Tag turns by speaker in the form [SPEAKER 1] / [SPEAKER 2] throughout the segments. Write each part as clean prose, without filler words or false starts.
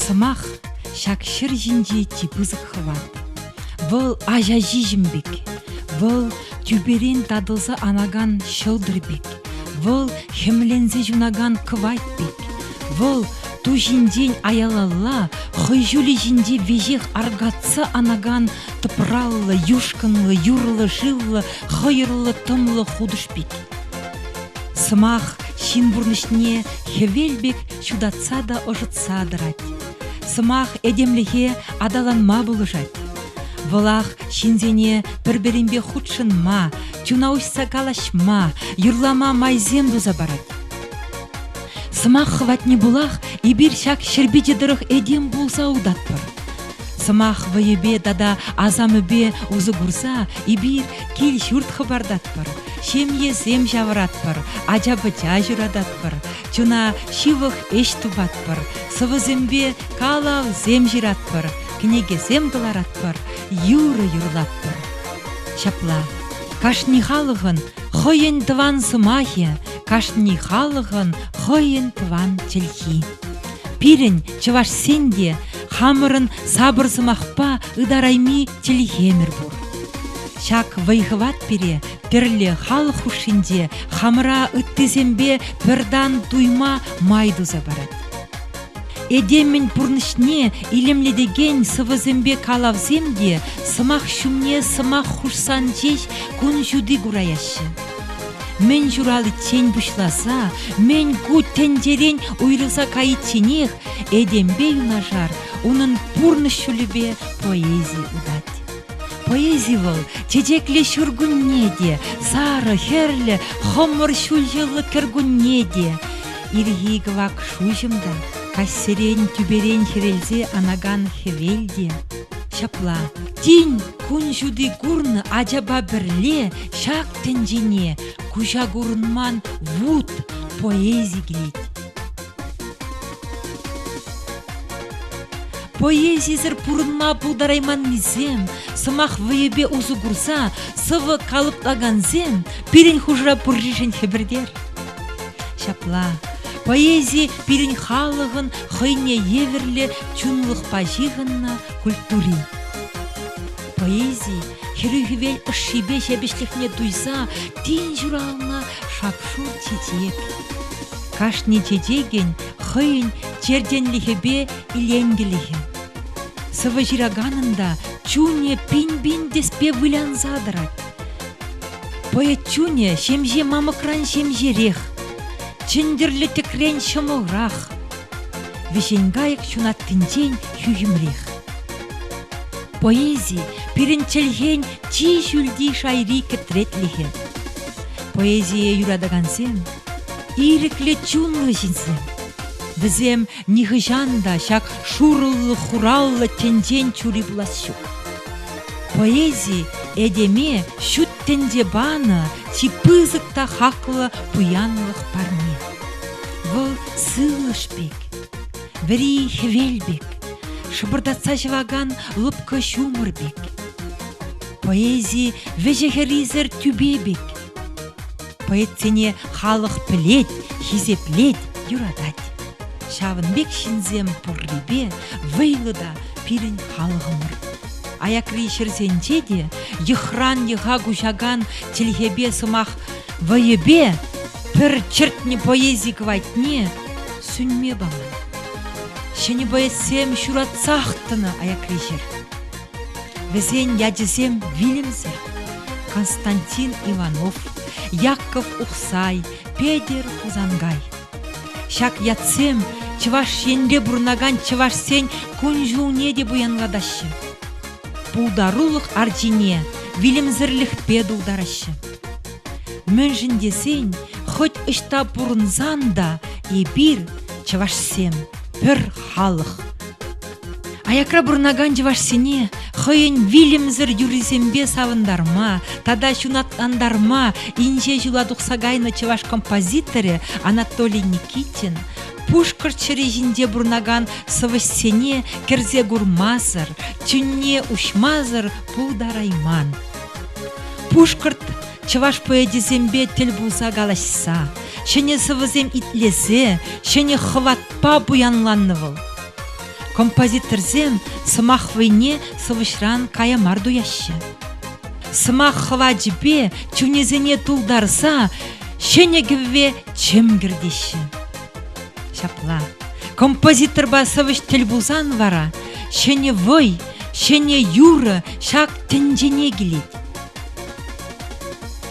[SPEAKER 1] Сымах шакшыр жинжи типызык хват. Вăл ажажи жимбек. Вăл тюберен тадылса анаган шылдырбек. Вăл хемлензе жунаган кывайтбек. Вăл ту жинден аялалла, хыйжули жинде вежех аргатса анаган тыпраллы, юшкынлы, юрлы, жыллы, хыйырлы, тымлы худышбек. Сымах шинбурнышне хевелбек чудатса да ожытса дырать. Сымах эдемлихе адаланма булыжать. Вăлах шинзене пір-бірінбе худшынма, тюнаушса калашма, юрлама майзем дуза барать. Сымах хватне булах и бир шак шербеде дырых эдем булса удатпыр. Сымах вăйебе дада азамыбе узы гурса и бир кил шурт хыбардатпыр. Шемье зем жавыратпыр, ажабыча журадатпыр. Чуна шивых эш тубатпыр, сывызембе калав зем жиратпыр, кнеге зем кыларатпыр, юры юрлатпыр. Шапла, кашни халығын хойен тыван сымахе, кашни халығын хойен тыван челхи. Пирен чываш сенде, хамырын сабыр сымахпа ыдарайми телхемір бур. Шак вайхыват пире, перле халық ушинде, хамыра ыттызембе пірдан туйма майдуза барат. Эдеммен пурнышне илемледеген сывызембе калавземде, сымах шумне сымах хушсан жеш кун жуды гураяшы. Мен журалы тень бушласа, мен ку тенжерен уйрылса кайытченех, эдембе юнажар, унын пурныш-шулебе поэзия удать. Поэзия вăл чечекле шургуннеде, сары, херле, хомыр шульжылы кіргуннеде. Ирги гвак шужымда, кассерен тюберен херелзе анаган хевелде. Шапла, тинь кун жуды гурны ажаба бірле, шак тенжене, кужа гурнман вуд поэзия гилет. Поэзизір пурынма пулдарайман низем, сымах вăйебе узы гурса, сывы калыплаганзем, пирен хужра пурришен хебірдер. Шапла, поэзия пирен халығын хыйне еверле чунлық пажығынна культури. Поэзия херюхевел ышшибе шебешлехне туйса, тин журална шапшур чечек. Кашни чечеген хыйн черденлихебе иленгелихе. Сывы жираганында чуне пин-бин деспе вылянса дырать. Поэт чуне шемже мамыкран шемжерех, чендерлі текрен шымылрах, вешенгайық чунаттынчен хюгімрех. Поэзия пиренчелген чи жүлди шайри кетретлихе. Поэзия юрадагансем, ирекле чунлы жинсем. Візем нихыжанда шак шурыллы хураллы тенжен чури буласшук. Поэзия эдеме шут тенде баны чипызыкта хақлы пуянлық парме. Вăл сылышбек, ври хвелбек, шыбырдатса жываган лыпкы шумырбек. Поэзия вежехеризер тюбебек. Поэтсене халық пілет, хизеплет, юрадать. Шавынбек шинзем пуррибе, вăйлыда пирен халығымыр. Аякри шерсенче де, йыхран йыха гушаган телхебе сымах вăйебе, пір чертне поэзия квайтне, сүнме бала. Шені боетсем шуратсақтыны аякри шер. Візен яджесем Вильямсер, Константин Иванов, Яков Ухсай, Педер Хузангай. Шак ятсем, чываш шенде бурнаган чываш сен кунжуне де буянладашы. Пулдарулық аржине, Вильямзерлих педулдарашы. Мөнжін десен, хоть ышта бурнзанда, и бир чываш сем, пір халық. Аякра бурнаган чываш сене, хыйын Вильямзер юризембе савындарма, тада шунаттандарма, инже жуладухсагайны чываш композиторы Анатолий Никитин, Пушкарт чережинде бурнаган сывыссене керзе гурмазыр, чүнне ушмазыр пулдарайман. Пушкарт чываш поэдизембе тіл булса галашса, шене сывызем итлесе, шене хватпа буянланнывыл. композиторзем сымах войне сывышран каямар дуяща. Сымах хвачбе чунезене тулдарса, шенегве чем гирдеща. Шапла. Композитор ба сывыш телбузан вара, шене вой, шене юра, шак тенжене келет.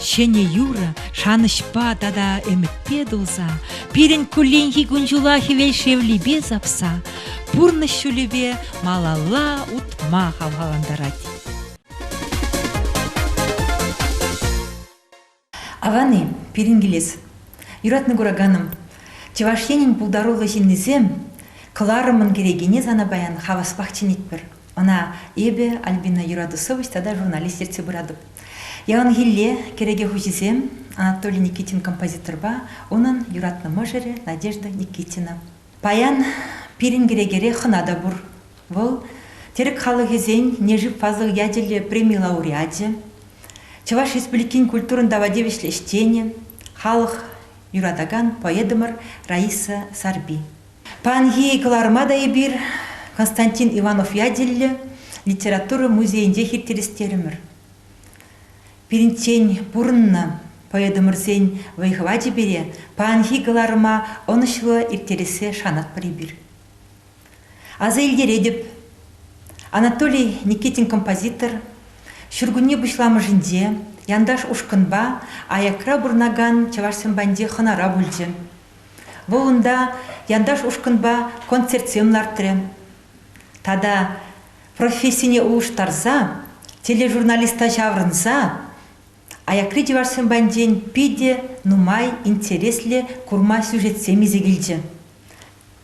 [SPEAKER 1] Шене юра, шанышпа дада эмітпе дулса, пирен куленхи гунжулахи вельшевлибе запса, пурны шулебе малала утма халхаландарать. Аваны, пирингелес, юратны гураганым, чевашенин пулдарулы жиннезем, кыларымын керегене зана баян хаваспах чинитпір. Она эбе Альбина Юрадусович тада журналистерце бұрадып. Яғын хилле кереге хужизем Анатолий Никитин композитор ба, онын юратны можере Надежда Никитина. Паян пирин керегере хынада бұр. Бұл терек халы кезен нежіп фазлық яделі премия лауреаде, Чеваш республикин культурында вадевишле штене, халық юрадаган поэдымыр Раиса Сарби. Панги кылармада ебір Константин Иванов яделі литература музейінде хиртерестерімір. Пиринчен бұрынна поэдымыр зен вайхываде бере, панги кыларма онышлы иртересе шанат прибір. Аза елдередіп, Анатолий Никитин композитор, Шүргүне бұшламы жінде, яндаш ұшқынба, аякра бұрнаган чавашсын банде хынара бүлді. Бұлында яндаш ұшқынба концертсемлар Тада профессияне ұлыштарза, тележурналиста жаврынза, аякри чавашсын банден пиде, нумай, интересле курма сюжетсем изегілді.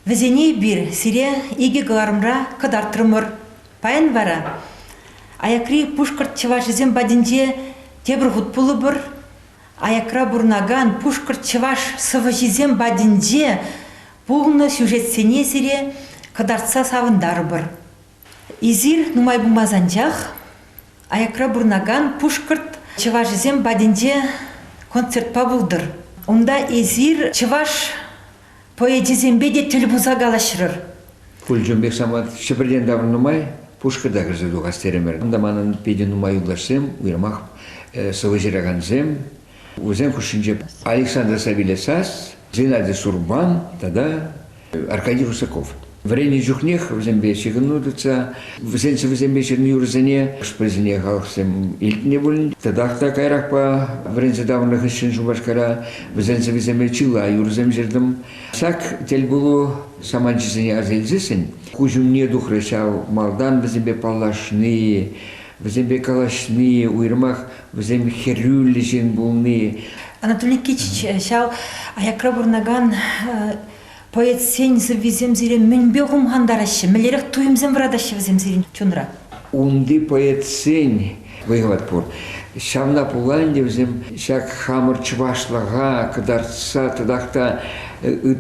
[SPEAKER 1] Візене бір сире иге ғарымра кыдартырмыр. Паян бара, аякри пушкарт чевашызем бадинже тебір ғутпулы бір, аякра бұрнаган пушкарт чеваш сыважызем бадинже бұлны сюжетсене сире кыдартса савындар бір. Изир нумай бұмазанжақ, аякра бұрнаган пушкарт чевашызем бадинже концертпа бұлдыр. Онда изир чеваш поэдизембе де тіл бұза галашырыр.
[SPEAKER 2] Пульжымбек самат шыбірден давыр нумай, Пушкарда грызыду гастеремер. Даманын педен нумай улашсем, уйрмах сывыжыраганзем, узем хушинже Александр Савилесас, Зинаида Сурбан, тогда Аркадий Русаков. Варенье жухнех в зембе чигнудуца, в зембе чернюрзене, шпрезене галхсем ильтне булин. Тогда такайрах по варенье давных ищен жумашкара, в зембе чила юрзем жердым. Сак тель было саманчизене азельзесен, кужум не дух решал малдан в зембе палашные, в зембе калашные, уйрмах в зембе херюлежен булны.
[SPEAKER 1] Анатолий Никитич, шау аякра бурнаган поэт сен завизем зире менбе ғумғандарашы, мелерек туйымзем врадашы візем зирен чунра.
[SPEAKER 2] Унды поэт сен, выговат пор, шамна пуланде візем шак хамыр чвашлага, кадарца, тадақта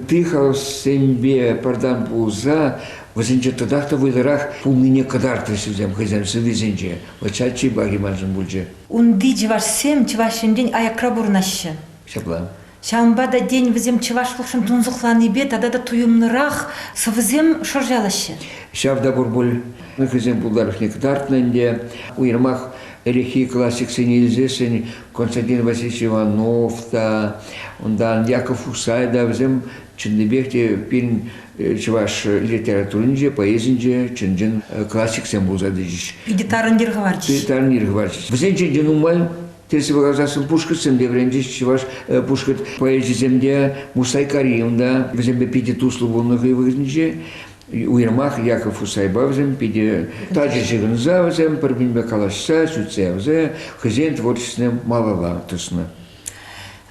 [SPEAKER 2] тыхал сембе пардан пулза, візенже тадақта выдарах пулныне кадартысы візем хызем сывизенже, вачачи багиманжын бульже.
[SPEAKER 1] Унды чвашсем чвашемден аякра бурнашы.
[SPEAKER 2] Шаплан.
[SPEAKER 1] Шамбада день візем чывашлықшын тұнзықланы бе, тада да туйымнырақ сывызем шыржалашы.
[SPEAKER 2] Шавда бурбуль, нахызем пулдарых некдартнанде, уйрмах эрехи классик сенелзесен, Константин Васильевич Иванов, ондан Яков Усайда, візем чындыбекте пирин чываш литературынже, поэзинже, чынжын классик сен булзадыжиш.
[SPEAKER 1] Идитарын дирғаварчиш.
[SPEAKER 2] Идитарын дирғаварчиш. Візен чынжын умай, терси бағазасын пушкатсым девренде чываш пушкат поэзиземде Мусай Каримда, візембе пиде туслы болнығы візінже, уйрмах Яков Усайба візем пиде таджи жығынза візем, пірбінбе калашса, сүтсе візе, хызен творчеством малала тұсына.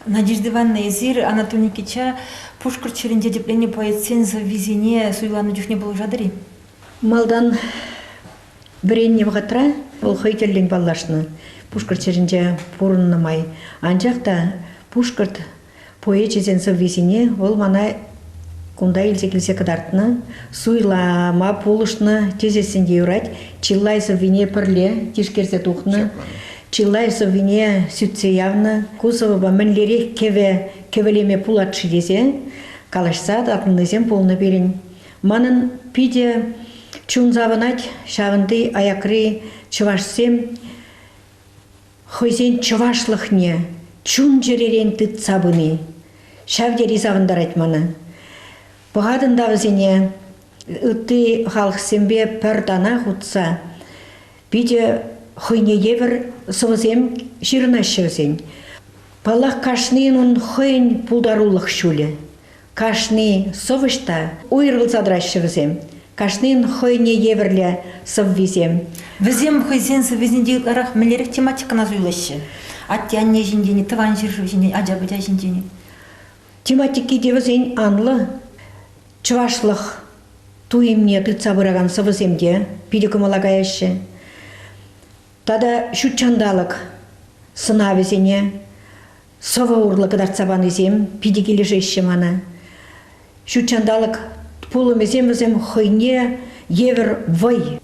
[SPEAKER 1] Надежда Ивановна Изир, Анатолий Никитича, пушкар черенде деплене поэтсен за визине суйланы жүхне болу жадыри?
[SPEAKER 3] Малдан біренне вғатра, ол хейтерлен баллашны. Пушкар черенде пурыннымай. Анжақта пушкар поэчезен за визине, ол мана кунда илзекілсе кадартны, суйлама пулышны тезесінде урать, чиллай за вине пірле, тишкерзе тухны, чиллай за вине сүтсе явны, кузовыба мінлере кевелеме пулатшы десе, калашса датынызем полны берін. Манын пиде Чун завынать, шавынды аякры чывашсем, хойзен чывашлыхне, чун жеререн тыт сабыны. Шавдери завындар айтманы. Бұғадын давызене, үтті халықсембе пір дана ғутса, биде хойне евір сывызем жирына шывзен. Палах кашнын он хойн пулдарулық шулі. Кашны совышта уйрыл задраш шывзем. Кашнын хойне евірлі сыввизем.
[SPEAKER 1] Візем хойзен сыввизендейларах мілерек тематикана зуйлашы. Аттянне жіндені, тыван жиржу жіндені, ажабыда жіндені.
[SPEAKER 3] Тематики девізен анлы. Чывашлық туимне тыца бұраған сывыземде, пидікі малагаяшы. Тада шутчандалық сынавізене, сова урлы кыдарцабан изем, пидікі лежеші мана. Шутчандалық пулымызем хойне евір вой.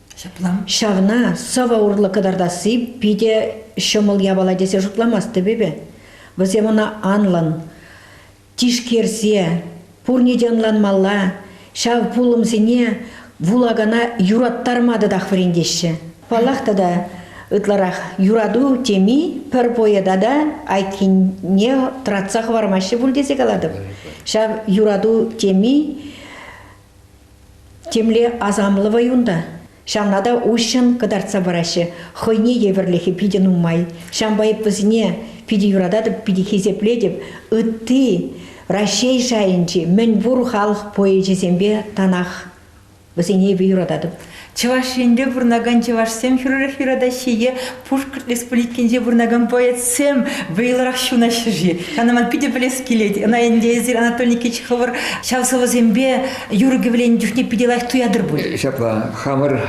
[SPEAKER 3] Шавна сова урлы кыдардасы, пиде шымыл ябала десе жұтламасты бебе. Візем она анлан, тишкерсе, пурнеденлан малла, шав пулымзене вулагана юраттармады дақ вірендеші. Палақта да ытларақ юраду теми пір бойыда да айкине тратсақ вармашы бүлдесе қалады. Шав юраду теми темле азамлы вайунда. Шамнада ушын кыдарца барашы, хойне еверлехи пиден умай. Шам байып візіне пиде юрададып, пиде хезепледіп, үтті Рашей жайынчы, мен бұр халық поэжезембе танах візіне юрададып.
[SPEAKER 1] Чевашенде бурнаган чевашсем хюрадашие Пушкар республикенде бурнаган поэтсем вейларах шунашыжи. Канаман пиде плес келеді. Ана ендезір Анатолий Кичховар шавсывызембе юргевлен дюхне пиделах туядыр будет.
[SPEAKER 2] Шапла хамар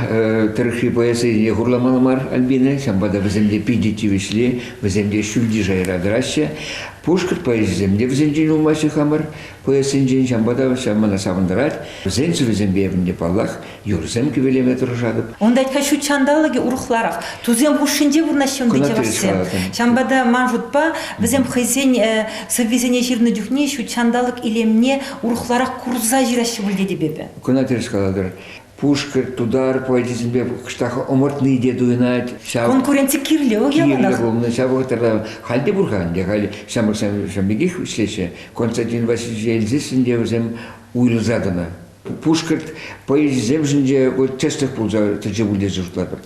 [SPEAKER 2] тырхи поэзии гурламалмар Альбина, шамбада віземде пидети вешле, віземде шульди жайрадыраща. Пушкар поэзиемде віземде улмашы хамар, поэзиенде шамбада шамана савындырат, візенсі візембе евінде паллах, юрзем кевелеме тұржадып.
[SPEAKER 1] Онда айтқа шу чандалығы урухларах. Тузем хушинде бурнашенде чевашсем. Шамбада манжутпа, візем хайзен саввизене жирны дюхне шу чандалық илемне урухларах курза жирашы бүлдеді бебе.
[SPEAKER 2] Күнатырыш қаладыр. Пушкар, тудар, поэзиемде кыштағы омыртны деду инат.
[SPEAKER 1] Конкуренция кирле, о яманах.
[SPEAKER 2] Кирле болны, шабығытарда халде бұрған, халде шамбегих үшлеші. Константин Васильевич Эльзесінде өзем уйлызадына. Пушкар поэзием жінде тестік бұлза тәжі бұлде жұртладыр.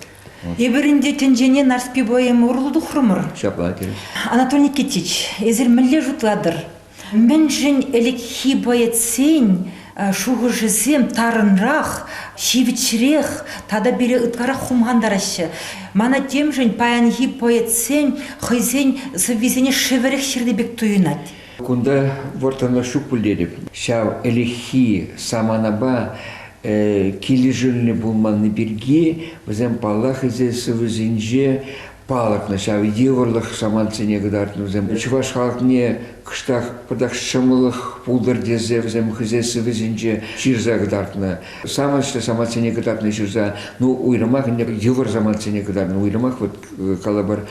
[SPEAKER 1] Ебірінде тенжене нарспи бойым ұрлыды құрымыр.
[SPEAKER 2] Шапла кереш.
[SPEAKER 1] Анатолий Никитич, езір мүлі жұтладыр. Мен жын элекхи боетсен, шуғы жызем тарынрақ, шивичрех, тада бере ұткарақ хумғандарашы. Мана тем жын паянхи боетсен, хайзен сыввизене шеверек шердебек туйынат.
[SPEAKER 2] Кунда вортана шук бүлдеріп. Шау элекхи саманаба кележіліне болманы берге, өзем палах езесі өзінже палықны, шау еврлық саманцене ғыдартын өзем. Чуваш халқыне кыштақ пыдақ шымылық пулдар дезе өзем езесі өзінже ширза ғыдартыны. Саманшты саманцене ғыдартыны ширза, ну уйрымақ, евр саманцене ғыдартыны уйрымақ, вот калабар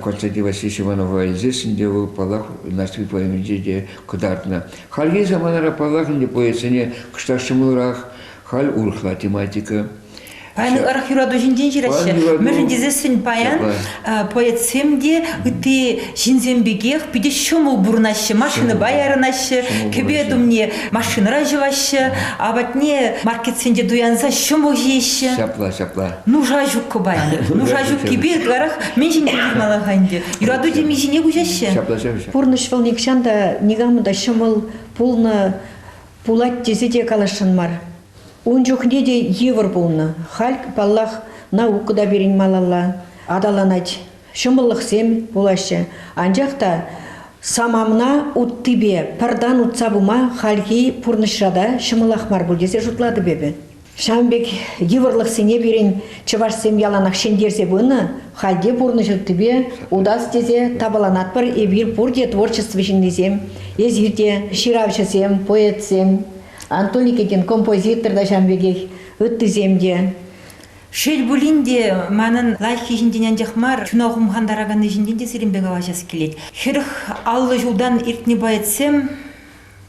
[SPEAKER 2] Константин Васильевич Иванова езесінде ол палақ наступи поеменде де ғыдартыны. Халге заманара палақынде поэсене кыштақ шымылырақ, хал урхла тематика.
[SPEAKER 1] Паян арах юраду жинден жираші. Мөрін дезесін паян поэтсемде үті жинзембегех пиде шомыл бұрнашы, машины баярынашы, кебеду мне машинара живашы, абатне маркетсенде дуянса шомыл жейші.
[SPEAKER 2] Шапла.
[SPEAKER 1] Нужа жүк көбаян. Нужа жүк кебе арах мен жинден жирмалағанде. Юраду деме жине бұжашы.
[SPEAKER 2] Шапла.
[SPEAKER 3] Пурныш вылнекшанда нигамыда шомыл пулны пулат тезеде калашын мар. Он жоқне де евр болны. Хальк баллах наукыда берін малалла. Адаланать. Шымылық сем болашы. Анжақта самамна уттыбе, пардан утсабыма хальки пурнышрада шымылақ мар бұл десе жұтлады бебе. Шамбек еврлық сене берін чываш сем яланақ шендерзе бұны, халде пурны жұттыбе, удас дезе табаланат бар, ебір пурде творчество жіндезем, езірде ширавшысем, поэтсем. Анатолий Никитин композитор да шамбегех үттіземде.
[SPEAKER 1] Шел булинде манын лайхи жинденен жахмар чунағым хандарағаны жинденде сиренбег аважасы келеді. Херх аллы жылдан иртне байетсем,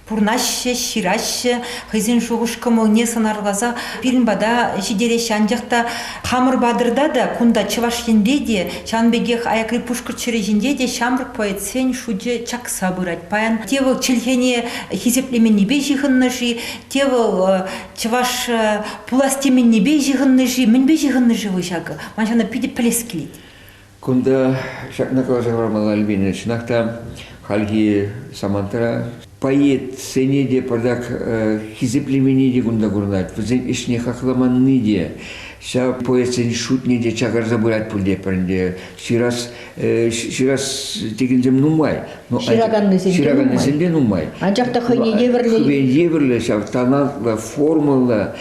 [SPEAKER 1] пурнаще, шираще, хызен шуғышқымы не сынарлаза, бада жидереше анжақта хамыр бадырда да, кунда чывашенде де, шанбегех аякри пушкыр чырежінде де, шамрық поэтсен шуде чак сабырать. Паян теві чілхене хизеплемен небе жиғынны жи, теві чываш пуластемен небе жиғынны жи, мінбе жиғынны жи вышағы. Маншана пиде пілес келет.
[SPEAKER 2] Кунда шакна калажавармала Альбина чинахта халги самантра поэт сенеде пардак хизеплеменеде гунда гурнат взен ишне хахламанныде ша поэт сен шутнеде чагар забурать пульде парнде ширас тегензем нумай
[SPEAKER 3] шираганны
[SPEAKER 2] сенде нумай
[SPEAKER 3] анчакта хыне
[SPEAKER 2] еверле ша талантла формула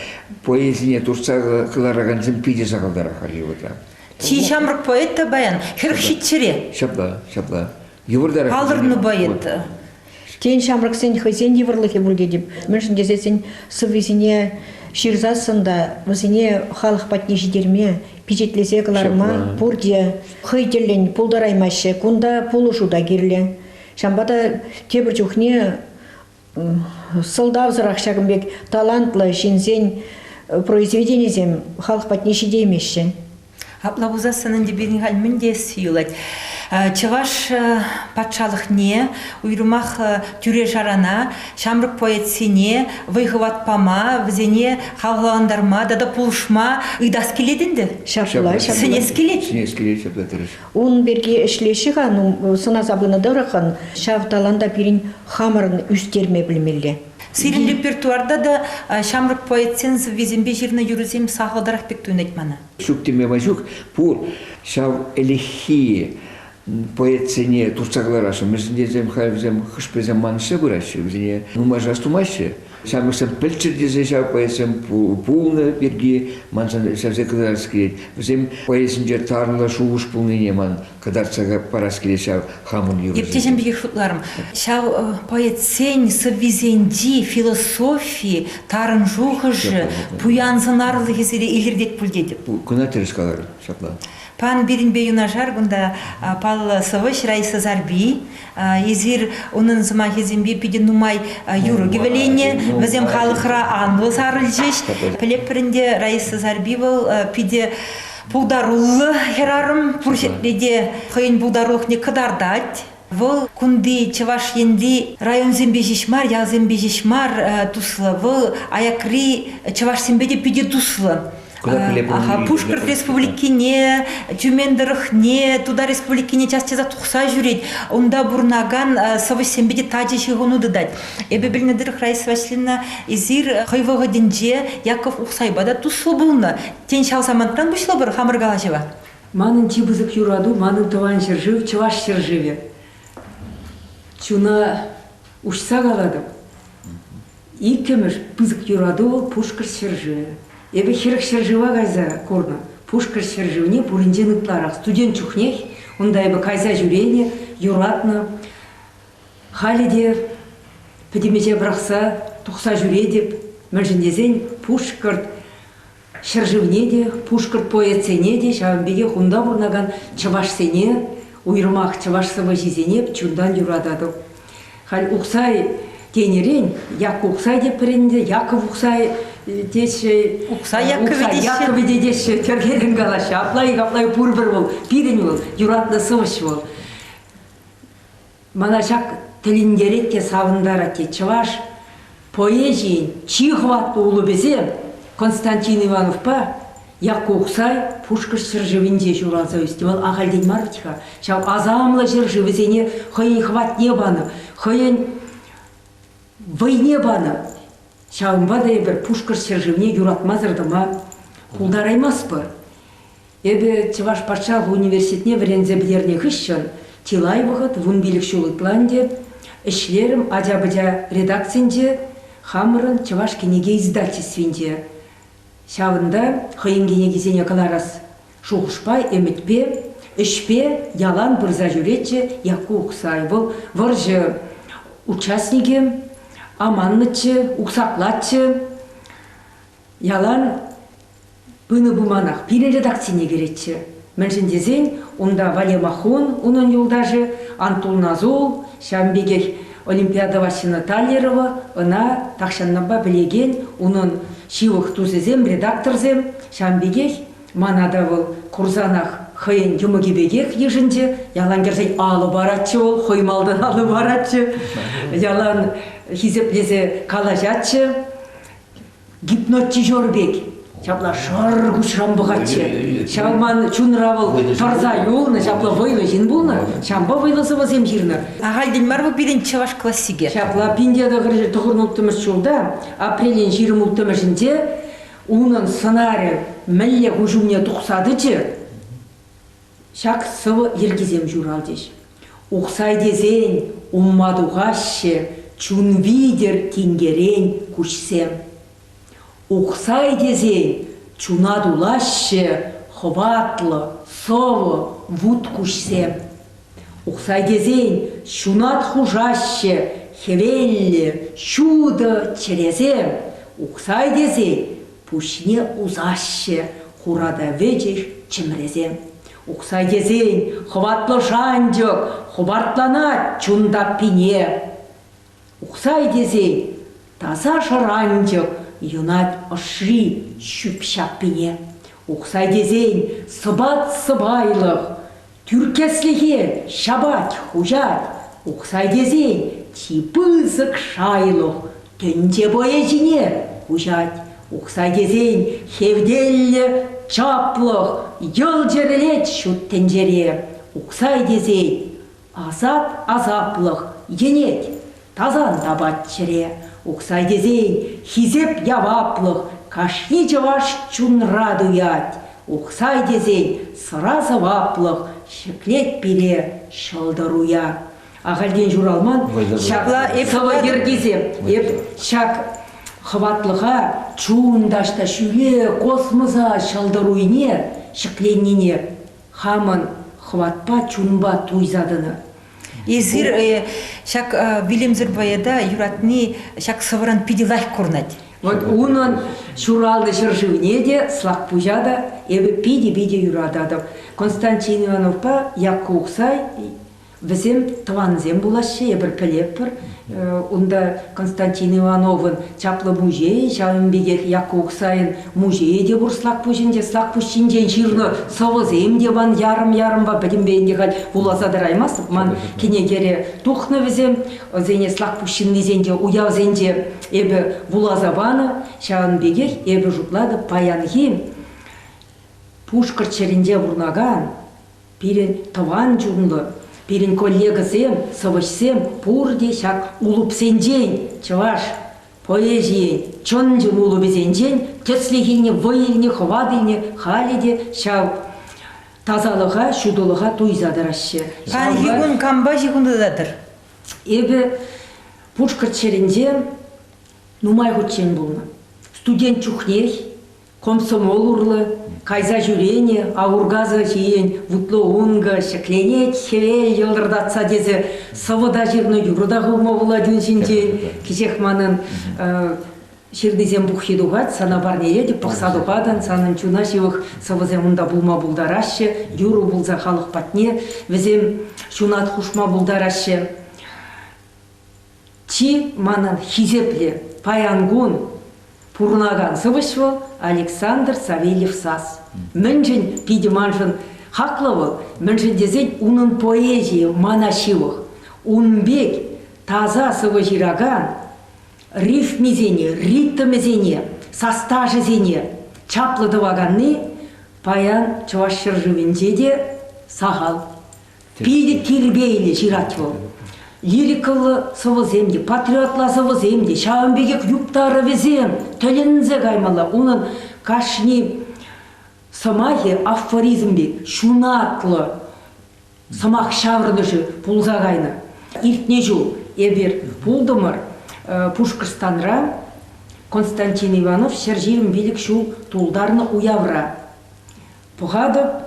[SPEAKER 2] поэзия турца кылараганзем пиде сагалдара халивота
[SPEAKER 1] Ти шамрық поэт баян, херх хитчере.
[SPEAKER 2] Шапла. Ювырдара.
[SPEAKER 1] Қалдырны поэт.
[SPEAKER 3] Тен шамрық сен хызен еврлыхе бүлде деп. Міншін десе сен сывезіне ширзасында, өзіне халық патне жидерме, пижетлесе кыларма, пурде, хыйтелен пулдараймашы, кунда пулушуда керле. Шамбада тебір жүхне сылдау зырақшағымбек талантлы шинзен произведениезем халық патне жидемеші.
[SPEAKER 1] Аплавузасының деберін ғалмін де сүйілет. Чываш патшалық не, уйрымақ түре жарана, шамрық поэтсене, вайғыватпама, візене қағылағандарма, дада пұлышма, ұйдас келедінді?
[SPEAKER 3] Шапла.
[SPEAKER 1] Сенес келед?
[SPEAKER 2] Сенес келед, шапла тұрыш.
[SPEAKER 3] Он берге ішлеші ған, сына забыны дұрықын, шавталанда бірін хамырын үстерме білмелі.
[SPEAKER 1] Сирин репертуарда да шамрық поэтсен везембе жеріне юрізем сағылдарақ бек төнетманы.
[SPEAKER 2] Шук теме мажук, пур, шав элехи поэтсене турцагларашы, мүзінде зем хышпезем маншы бұрашы, мүзіне нумажас тумашы. Шамықсам пілчірдезе шав поэтсем пулны берге мансан шавзе кыдарас келет. Взем поэтсен жер тарынла шуғыш пулныне ман кыдарцаға парас келет шав хамын юрызем.
[SPEAKER 1] Ептежен беге шутларым. Шав поэтсен сыввизенди философии тарын жуғыжы пуянзынарлы кезере елердет пүлдедіп.
[SPEAKER 2] Күна теріс қалар, шапла.
[SPEAKER 1] Пан берінбе юнажар, гунда пал сывыш Раиса Зарби, езір оның зыма кезембе пиде нумай юру гевелене, візем халықра анлы сарылжеш. Пілеп бірінде Раиса Зарби был пиде пулдарулы херарым, пұршетледе қойын пулдарулық не кыдардать. Вол кунди чываш енди район зембе жешмар, ял зембе жешмар туслы. Вол аякри чываш зембеде пиде туслы. Пушкар республикине, Тюмендерхне, туда республикине частеза тухса жүрет. Онда бурнаган савы сембеде таджи шигону дадать. Эбе білнедір Раиса Васильевна изир хайвага денже Яков Ухсайбада туслы булны. Тен шал саманттан бұшлы бір хамыргала жева.
[SPEAKER 4] Манын чибызык юраду, манын тован жыржив, чываш жырживе. Чуна ушса галадым. Иккемеш пызык юраду Пушкар жырживе. Эбе хирых жыржива кайза корна. Пушкар жырживне пуринжен ытларах. Студент чухнех, онда эбе кайза жүрене, юратны. Халиде педемеже брахса, тухса жүре деп, мәжіндезен Пушкар жырживне де, Пушкар поэтсене де, шавынбеге хунда бурнаган чывашсене, уйрымақ чывашсывы жезене, чундан юрадады. Хал ухсай тенерен, як ухсай деп бірінде, Яков ухсай деші,
[SPEAKER 1] Ухсай Яковы
[SPEAKER 4] деші, тергерін қалашы, аплай пұрбір бол, пирен бол, юратны сывыш бол. Мана жақ тіліндеретке савындара те чываш, поэзиен, чихватты улы безе, Константин Иванов па, як ухсай, Пушкар жыржывінде жураза өсті. Ол ағалден марвтиха, шау азамлы жыржывызене хойын хват не баны, хойын войне баны. Шауынбада бір Пушкар жыржывне юратмазырдыма, құлдараймас бір. Эбе Чываш патша в университетне врензе білерне хыщын, тилай бұғыт, вун билік шулытланде, ішлерім адя-бадя редакцинде, хамырын Чываш кенеге издательствинде. Шауында хыйын кенегезене каларас шуғышпай, әмітпе, ішпе, ялан бұрза жүретче, яку ұқсай. Бұл варжы участнике, аманнычы, ұқсақлатчы, ялан бұны бұманақ, пире редакцияне керетчі. Мәншіндезен, онда Вале Махон, оның юлдажы, Антул Назол, Шамбеге Олимпиада Васина Талерова, она такшаннаба білеген, оның шивық тузезем, редакторзем, шамбегех, манада был курзанах хыйын юмыгебегех ежінде, ялан керзей алы баратчы ол, хоймалдан алы баратчы, ялан хизеплезе калажатчы, гипнотчы жорбек. Шапла шар күшрам бұғатшы. Шалман чунравыл тарза юлны, шапла вайлы жин бұлны, шамба вайлысы вазем жирны.
[SPEAKER 1] Ағалден марбы бірін чаваш классиге.
[SPEAKER 4] Шапла пиндияда ғыржы тұғырын ұлттымыз жолда, апрелен жирім ұлттымызінде, оның сценарий мәлі ғұжумне тұқсадычы, шак сывы ергізем журал деш. Уқсай дезен, уммадуғашы, чун видер кенгерен күшсем. Уқсай дезен, чунадулашы, хватлы, совы, вуд күшсем. Уқсай дезен, шунат хужашы, хевеллі, шуды черезем. Уқсай дезен, пушне узашы, хурада вечеш чимрезем. Уқсай дезен, хватлы жандық, хвартлана чундап пине. Уқсай дезен, таза шарандық, юнат ашри шүпшап пине. Уқсай дезен, сыбат сыбайлық, түркесліге шабат хужат. Уқсай дезен, типызық шайлық, түнде бойы жіне хужат. Уқсай дезен, хевделі чаплық, ел жерлет шүттен жере. Уқсай дезен, азат азаплық, енет, тазан табат жере. Уқсай дезен, хизеп яваплық, кашни жаваш чунра дуят. Уқсай дезен, сыра заваплық, шеклет бере шылдыруя. Ағалден журалман, шақла сывы ергезем, шақ хватлыға чуындашта шүле космоза шылдыруйне, шекленнене, хамын хватпа чунба туйзадыны.
[SPEAKER 1] Езір шак билемзір баяда юратны шак сывыран пиделах курнать.
[SPEAKER 4] Вот унын шуралды шыржывне де, слақ пужада, ебі пиде-биде юрададым. Константин Ивановпа якку ұқсай, бізем тыванзем булашы, ебір пілеппір. Унда Константин Ивановын чаплы музей, шауынбегек якку ұқсайын музейде бұр слақ пужінде, слақ пужінден жирны савызем де ван ярым-ярым ба білімбейінде қал булазадыр аймасып. Ман кенегере тухны візем, зене слақ пужіндезенде, уявзенде ебі булазабаны, шауынбегек ебі жұтлады паянхи. Пушкар черінде бұрнаган, пирен тыван жунлы, пирен коллегасем, савышсем, пурде шак улупсенжен, чаваш, поэзиен, чонжын улубезенжен, төслегіліне, войыліне, хвадыліне, халиде, шау тазалыға, шудылыға туйзадырашы.
[SPEAKER 1] Қан жигун, камба жигундадыр.
[SPEAKER 4] Ебі Пушкар черінде нумай ғытчен болны. Студент чухнех, комсомол урлы, кайза жүрене, ауыргазы жиен, вутлы онға, шекленет, хевел елдырдатса дезе, савыда жерні юрыда ғылма буладын жинжен, кешекманын шердезен бұқшедуғат, сана барнере деп бұқсадуғадан, санын чуна жевық савыземында бұлма бұлдарашы, юру бұлза халық патне, візем чунат хушма бұлдарашы. Чи манын хизепле, паянгун, пурнаган сывышвыл Александр Савельев сас. Мэнжин пидеманжын хақлывыл, мэнжин дезен унын поэзия манашивых. Унбек таза сывыжираган, рифмизене, ритмизене, састажызене, чаплыдываганны паян чавашшыржывенде де сағал. Пиді кирбейлі жиратвыл. Лирикалы сывыземде, патриотла сывыземде, шауынбегек юптары везем, төлінзе гаймалы, оның кашни самахи афоризмбек, шунатлы, самах шаврыныжы пулза гайны. Иртне жу, ебер пулдымыр, Пушкарстанра, Константин Иванов, Сержиевым велик шу тулдарны уявра. Пухадып,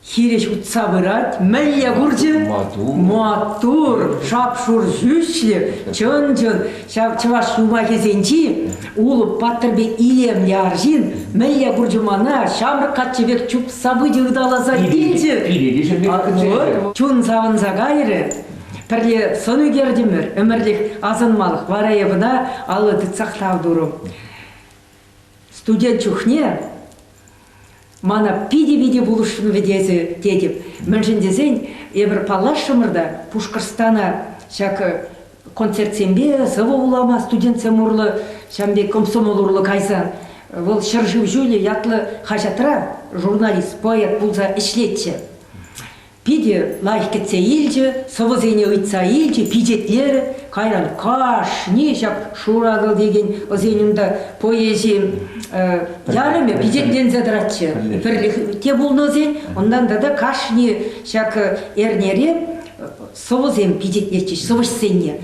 [SPEAKER 4] хиреш утса вырать, мәлия гурджи, матур, шапшур жүшлі, чын-чын, чаваш юма кезенчи, улып паттырбек илем яржин, мәлия гурджимана, шамыр қатчыбек чуп сабы жығдаласа дейчі. Чун савынса гайры, Пірле соны кердімір, өмірлік азынмалық варайыбына алы дыцақтау дұрым. Студент чухне, мана пиди-види булышын ведезі дедіп. Міншін дезен, ебір палашымырда Пушкарстана шак концертсенбе, сывы улама студентсем урлы, шамбе комсомол урлы кайсан. Ол шыржып жүлі ятлы хажатыра, журналист, поэт булза ішлетчі. Пиде лайық кетсе елчі, сывызене ұйтса елчі, пидетлері, қайран қаш, не шап шурағыл деген өзенімді поэзия ярыме пидетлен задыратшы. Те бұл нозен, ондан да қаш не шак эрнере сывызен пидетлетші, сывышсене.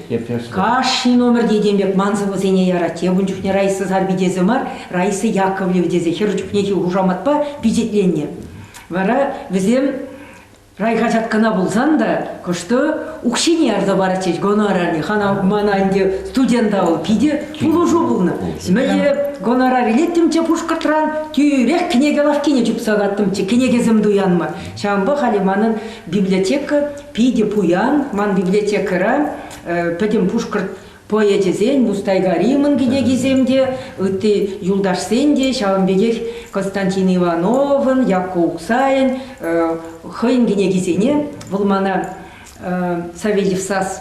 [SPEAKER 4] Қаш номер дейден ман сывызене ярат. Те бұн жүхне Раиса Зарбидезі мар, Раиса Яковлев дезе, хер жүхнеге ұжаматпа пидетленне. Вара візем райға жатқана болсан да, күшті ұқшыне арда барачеш, гонорарне, хана мананде студент ауыл пиде пулы жо болны. Мәле гонорар елеттімче Пушкартран, түйрек кінеге лавкене жүпсағаттымче, кінегезім дуянма. Шамбы халиманын библиотека пиде пуян, ман библиотекара, пәдем Пушкарт поэзиясен, Мустайгаримын кінегеземде, үтті юлдашсенде, шауынбегек Константин Ивановын, Якко Уксайын, хыйын кінегезене, бұл мана Савельев-Сас,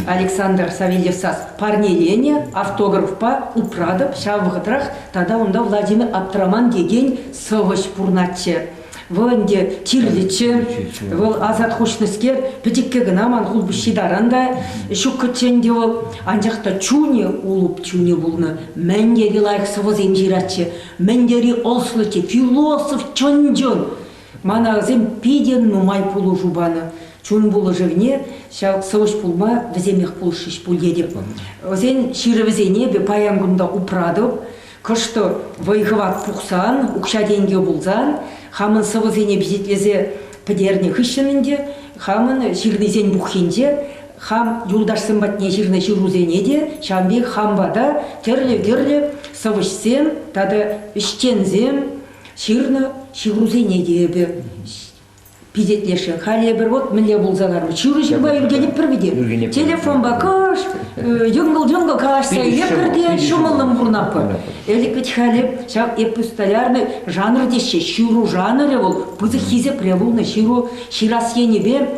[SPEAKER 4] Александр Савельев-Сас парнелене, автографпа упрадып, шавығыдырақ, тада онда Владимир Абдраман деген сывыш пурнатчы. Вөнде тирличі, вол азат хушныскер, петекке гынаман хулбышидаранда, шуккаченде вол, анжақта чуне улуп чуне булны, мәндері лайық сывыз емжиратчы, мәндері ослычы, философ чонжон. Мана зем пиден нумай пулу жубаны. Чун булы живне, сывыш пулма, віземех пулшиш пул едеп. Зен ширывізене бе паянгында упрадып, кышты вайғыват пұқсан, ұқша денге бұлзан, хамын сывызене бізетлезе підерне хышынынде, хамын ширнезен бұқхенде, хам юлдашсын батне ширне ширузене де, шамбек хамбада терлі-герлі сывышсен, тады іштензем ширны ширузене дебі. Пизетлешін. Халі бір вот мінле болзалармы. Чүрі жүрбай үргеніп бір беде. Телефон бақыш, юнгыл калашса епірде шумылым бұрнапы. Әлік бет халі шау эпусталярны жанр деші. Шүру жанры ол. Пызы хизе превулны шүру ширасьені бе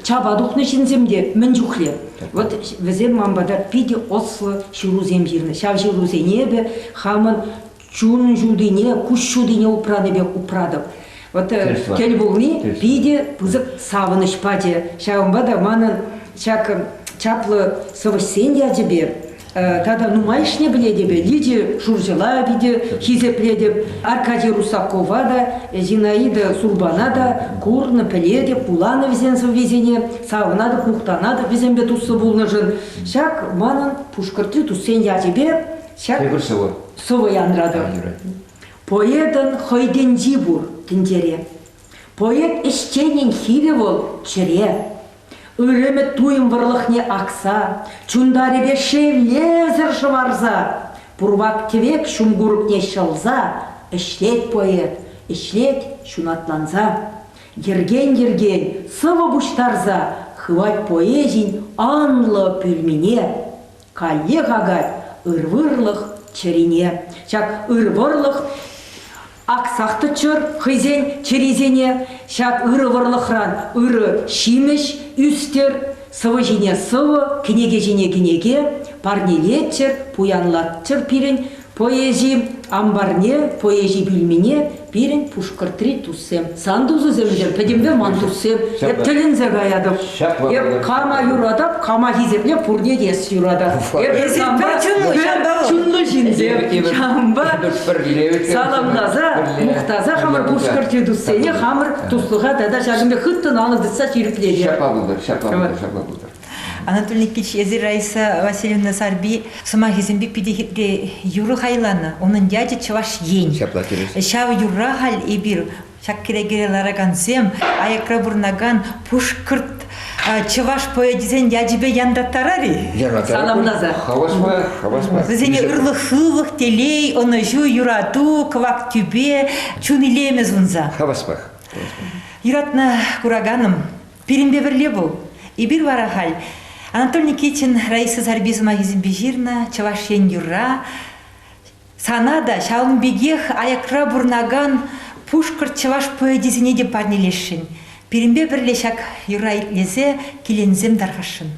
[SPEAKER 4] чабадухны жінземде мін жүхле. Вот візем мамбадар пиде ослы шүру земжірні. Шау шүру зенебе хамын чун жудыне, күш жудыне упрады бе упрадып. Вот кел болны пиде пызык савыныш паде. Шаумбада манын чаплы сывышсен дядебе. Тада нумайшне біледебе. Лиди Журжила биде хизепледеп. Аркадий Русакова да, Зинаида Сурбана да, Курны піледе, Пуланы візен сыввезене, савынады, пухтанады візен бе тусы болны жын. Шак манын Пушкарты туссен дядебе. Шак сывы янрады. Поэдын хойден жибур тіндере. Поэт іштенен хире бол чире. Үрімі туым варлықне ақса, чундаребе шевлезір шыварза. Пурвак тевек шумгурупне шылза, ішлет поэт, ішлет шунатланза. Ерген сывы буштарза, хывать поэзин анлы пүлміне. Калле ғагат ырвырлық чирине. Чак ырвырлық ақсақты чыр, хызен черезене, шак ыры варлықран, ыры шимеш, үстер, сывы жіне сывы, кінеге жіне кінеге, парнелетчер, пуянлатчыр пирен, поэзи амбарне, поэзи бүлмене, пирен Пушкартри туссем. Сандузы земдер, пәдембе ман туссем, тілін зәгайадып, қама юрадап, қама хизепле пурне дес юрадап. Чунлы жинзем, шамба, саламлаза, мұқтаза, хамыр Пушкарти туссене, хамыр туслыға дада жағымбе хыттын аны дытса чиріпледе.
[SPEAKER 2] Шапа бұлдар.
[SPEAKER 1] Анатолий Никитич, езір Раиса Васильевна Сарби, сама хезембе пидехипре юры хайланы, onun дядя чаваш ен. Шавы юрра хал ебір, шак керегере лараган зем, аякра бурнаган Пушкарт чаваш поэдизен дядебе яндаттарари.
[SPEAKER 4] Саламлаза.
[SPEAKER 2] Хаваспа.
[SPEAKER 1] Зене ырлы хылық телей, оны жу юраду, квак тюбе, чунилеме зунза.
[SPEAKER 2] Хаваспа.
[SPEAKER 1] Юратна кураганым, пиринбе бірле бұл. И бир варахаль. Анатолий Никитин, Раиса Зарбизова, Гизимбежирна, Чавашен Юра, Санада, Шаунбегех, Аякра Бурнаган, Пушкар Чаваш поэдизине де парнилешин. Перембе бірлешак Юра лезе, Килензем дархашын.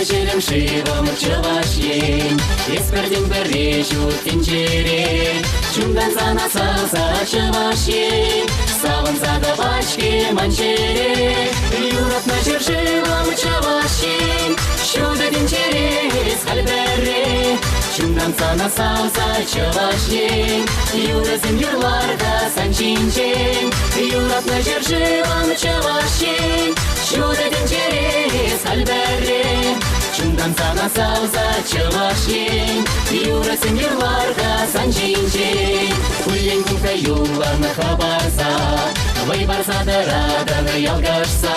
[SPEAKER 5] Жерем шивом чавашен, Есперден бережу тенджере, Чундан зана салса чавашен, Саван зада бачке манчере, Юрат на жер шивом чавашен, Шуда тенджере схальбере, Чундан зана салса чавашен, Юразым юрларда санчинчен, Юрат на жер шивом чавашен, Шуда тенджере схальбере, Чундан сана сауза чавашен, Юрасым юрларда санчинчен, Кулен кунка юлларны хабарса, Вайбарса да раданы ялгашса,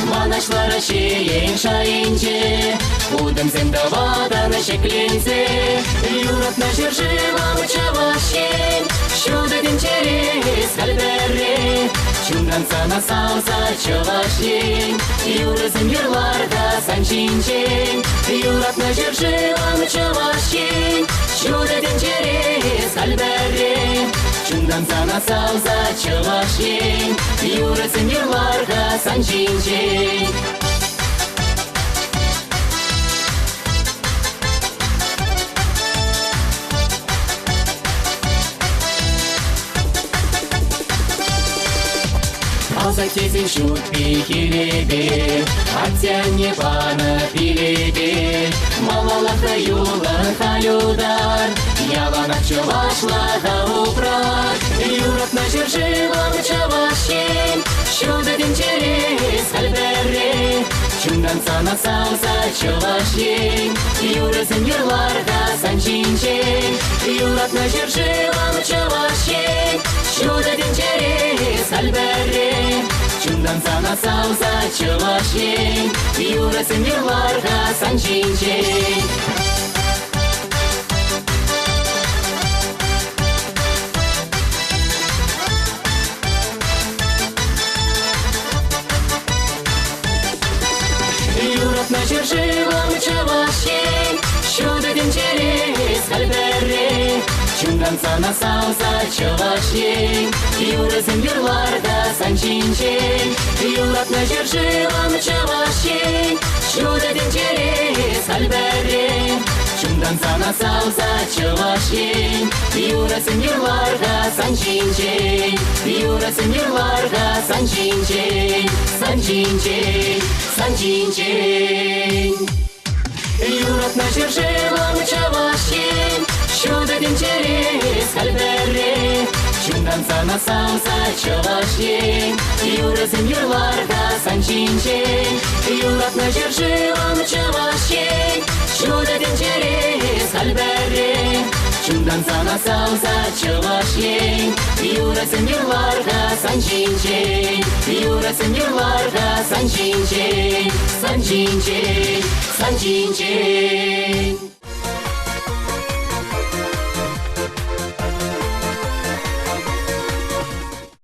[SPEAKER 5] Манашлары шеен шайынче, Удымсем да ваданы шекленсе, Юратна жер живам чавашен, Шуды тенчерес хальбере, Чундан сана сауза чавашен, Юрасым юрларда санчинчен, Юратна жер живам чавашен, Шуды тенчерес хальбере, Чундан сана сауза чавашен, Юрасым юрларда санчинчен. Алса тезин шут пихеребе, Атяне пана пилебе, Малалахта юлан халюдар, Яланах чавашлаха упрак, Юрат на жер живам чавашен, Шуда тенчерес хальбере, Чундан сана сауза чавашен, Юрасым юрларда санчинчен, Юрат на жер живам чавашен, Шуда тенчерес хальбере, Чундан сана сауза чавашен, Юрасым юрларда санчинчен. На жер живам чавашен, Шуда тенчерес хальбере, Чундан сана сауза чавашен, Юрасым юрларда санчинчен, Юрат на жер живам чавашен, Шуда тенчерес хальбере, Чундан сана сауза чавашен, Юрасым юрларда санчинчен, Юрасым юрларда санчинчен, санчинчен, санчинчен. Юрат на жер живам чавашен, Шуда тенчерес хальбере, Чундан сана сауза чавашен, Юрасым юрларда санчинчен, Юрат на жер живам чавашен, Шуда тенчерес хальбере, Чундан сана сауза чавашен, Юрасым юрларда санчинчен, Юрасым юрларда санчинчен, санчинчен, санчинчен.